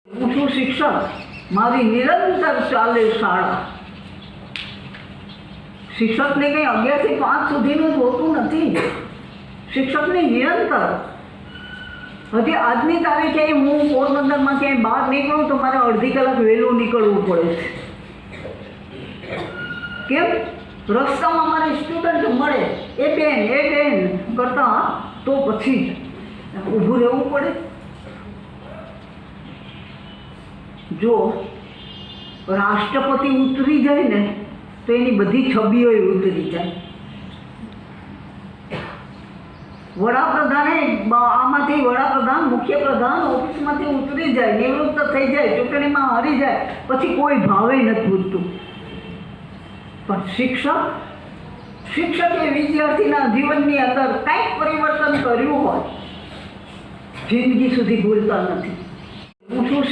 હું છું શિક્ષક, મારી નિરંતર ચાલે શાળા. શિક્ષકને કંઈ 11 થી 5 સુધીનું જ હોતું નથી. શિક્ષકની નિરંતર હજી આજની તારીખે હું પોરબંદરમાં ક્યાંય બહાર નીકળું તો મારે અડધી કલાક વહેલું નીકળવું પડે છે. કેમ? રસ્તામાં મારે સ્ટુડન્ટ મળે, એ બેન કરતાં તો પછી ઊભું રહેવું પડે. જો રાષ્ટ્રપતિ ઉતરી જાય ને તો એની બધી છબીઓ ઉતરી જાય. વડાપ્રધાને આમાંથી વડાપ્રધાન મુખ્યપ્રધાન ઓફિસમાંથી ઉતરી જાય, નિવૃત્ત થઈ જાય, ચૂંટણીમાં હારી જાય, પછી કોઈ ભાવે નથી પૂછતું. પણ શિક્ષકે વિદ્યાર્થીના જીવનની અંદર કંઈક પરિવર્તન કર્યું હોય, જિંદગી સુધી ભૂલતા નથી. હું શું